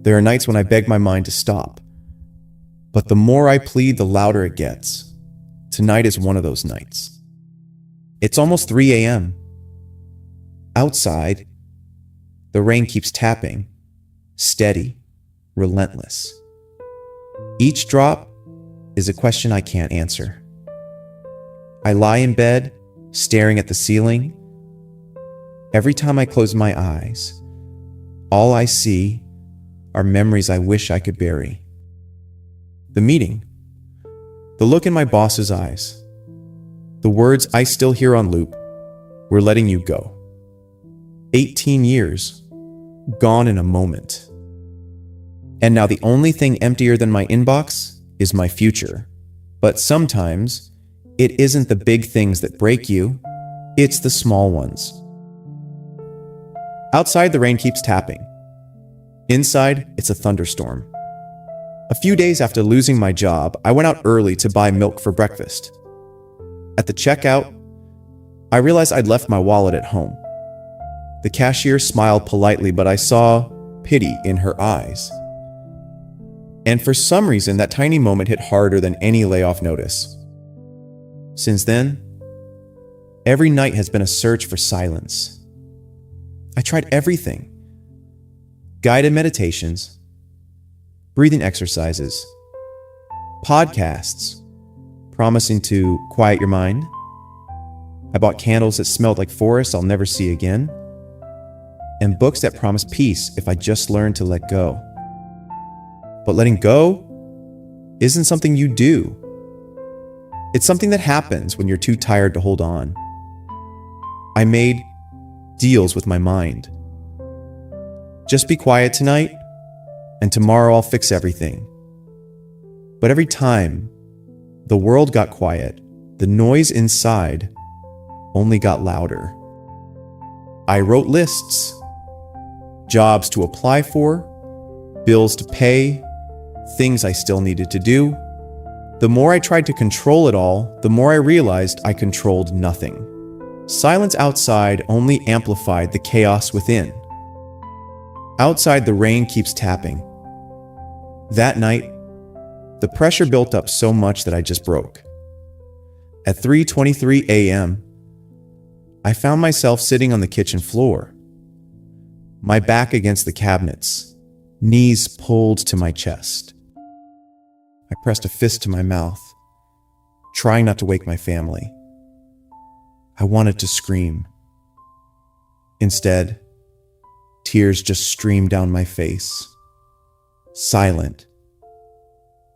There are nights when I beg my mind to stop. But the more I plead, the louder it gets. Tonight is one of those nights. It's almost 3 a.m. Outside, the rain keeps tapping, steady, relentless. Each drop is a question I can't answer. I lie in bed, staring at the ceiling. Every time I close my eyes, all I see are memories I wish I could bury. The meeting, the look in my boss's eyes, the words I still hear on loop, "We're letting you go." 18 years, gone in a moment. And now the only thing emptier than my inbox is my future. But sometimes, it isn't the big things that break you, it's the small ones. Outside, the rain keeps tapping. Inside, it's a thunderstorm. A few days after losing my job, I went out early to buy milk for breakfast. At the checkout, I realized I'd left my wallet at home. The cashier smiled politely, but I saw pity in her eyes. And for some reason, that tiny moment hit harder than any layoff notice. Since then, every night has been a search for silence. I tried everything. Guided meditations, breathing exercises, podcasts promising to quiet your mind. I bought candles that smelled like forests I'll never see again, and books that promise peace if I just learn to let go. But letting go isn't something you do. It's something that happens when you're too tired to hold on. I made deals with my mind. Just be quiet tonight, and tomorrow I'll fix everything. But every time the world got quiet, the noise inside only got louder. I wrote lists, jobs to apply for, bills to pay, things I still needed to do. The more I tried to control it all, the more I realized I controlled nothing. Silence outside only amplified the chaos within. Outside, the rain keeps tapping. That night, the pressure built up so much that I just broke. At 3:23 a.m., I found myself sitting on the kitchen floor, my back against the cabinets, knees pulled to my chest. I pressed a fist to my mouth, trying not to wake my family. I wanted to scream. Instead, tears just streamed down my face, silent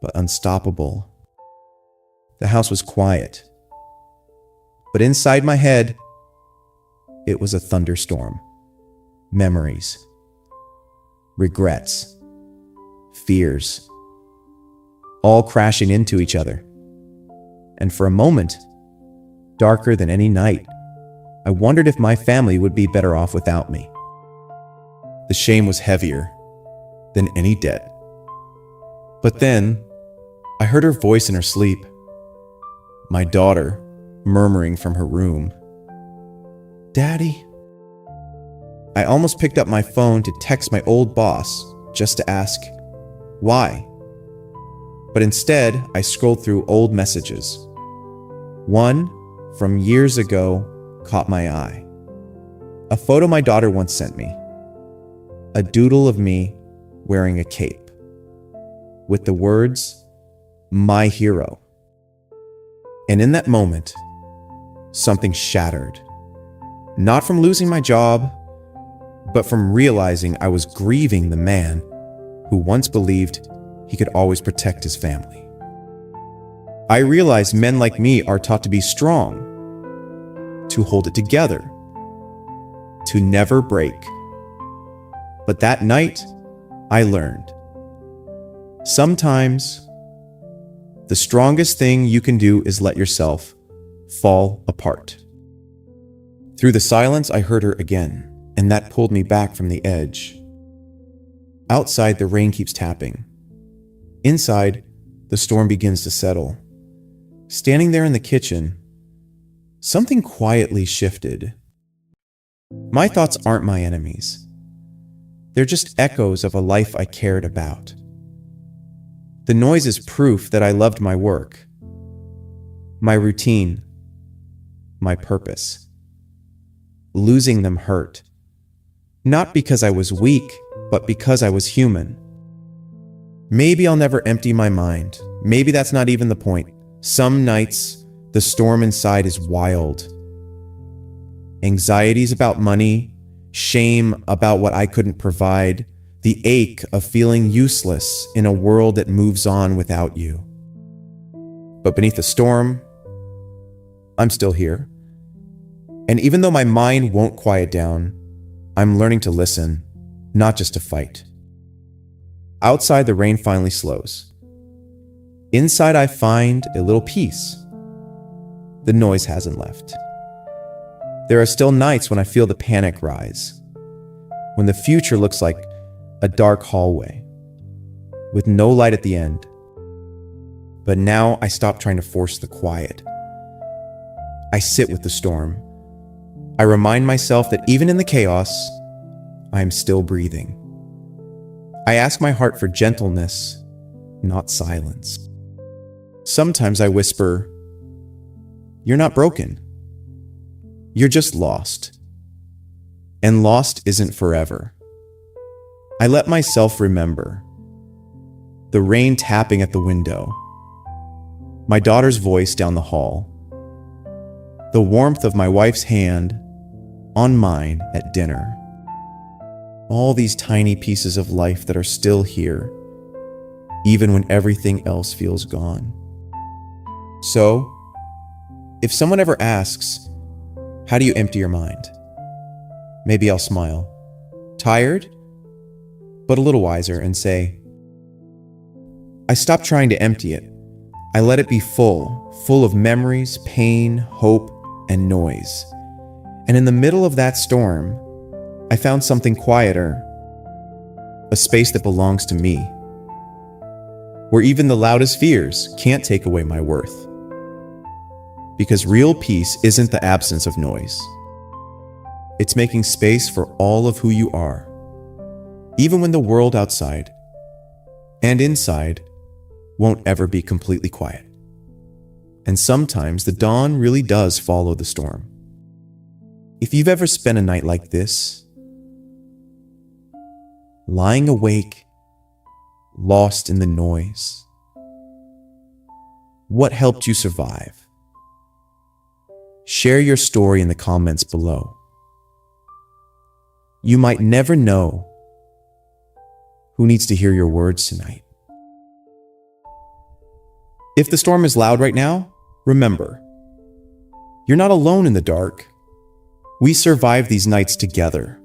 but unstoppable. The house was quiet, but inside my head, it was a thunderstorm. Memories, regrets, fears, all crashing into each other. And for a moment, darker than any night, I wondered if my family would be better off without me. The shame was heavier than any debt. But then, I heard her voice in her sleep, my daughter murmuring from her room, "Daddy." I almost picked up my phone to text my old boss just to ask, why? But instead, I scrolled through old messages. One from years ago caught my eye. A photo my daughter once sent me. A doodle of me wearing a cape, with the words, "My hero." And in that moment, something shattered. Not from losing my job, but from realizing I was grieving the man who once believed he could always protect his family. I realized men like me are taught to be strong, to hold it together, to never break. But that night, I learned. Sometimes, the strongest thing you can do is let yourself fall apart. Through the silence, I heard her again, and that pulled me back from the edge. Outside, the rain keeps tapping. Inside, the storm begins to settle. Standing there in the kitchen, something quietly shifted. My thoughts aren't my enemies. They're just echoes of a life I cared about. The noise is proof that I loved my work, my routine, my purpose. Losing them hurt. Not because I was weak, but because I was human. Maybe I'll never empty my mind. Maybe that's not even the point. Some nights, the storm inside is wild. Anxieties about money, shame about what I couldn't provide, the ache of feeling useless in a world that moves on without you. But beneath the storm, I'm still here. And even though my mind won't quiet down, I'm learning to listen, not just to fight. Outside, the rain finally slows. Inside, I find a little peace. The noise hasn't left. There are still nights when I feel the panic rise, when the future looks like a dark hallway with no light at the end. But now I stop trying to force the quiet. I sit with the storm. I remind myself that even in the chaos, I am still breathing. I ask my heart for gentleness, not silence. Sometimes I whisper, "You're not broken. You're just lost." And lost isn't forever. I let myself remember the rain tapping at the window, my daughter's voice down the hall, the warmth of my wife's hand on mine at dinner. All these tiny pieces of life that are still here, even when everything else feels gone. So, if someone ever asks, "How do you empty your mind?" maybe I'll smile, tired, but a little wiser, and say, "I stopped trying to empty it. I let it be full of memories, pain, hope, and noise. And in the middle of that storm, I found something quieter, a space that belongs to me, where even the loudest fears can't take away my worth. Because real peace isn't the absence of noise. It's making space for all of who you are, even when the world outside and inside won't ever be completely quiet. And sometimes the dawn really does follow the storm. If you've ever spent a night like this, lying awake, lost in the noise, what helped you survive? Share your story in the comments below. You might never know who needs to hear your words tonight. If the storm is loud right now, remember, you're not alone in the dark. We survive these nights together.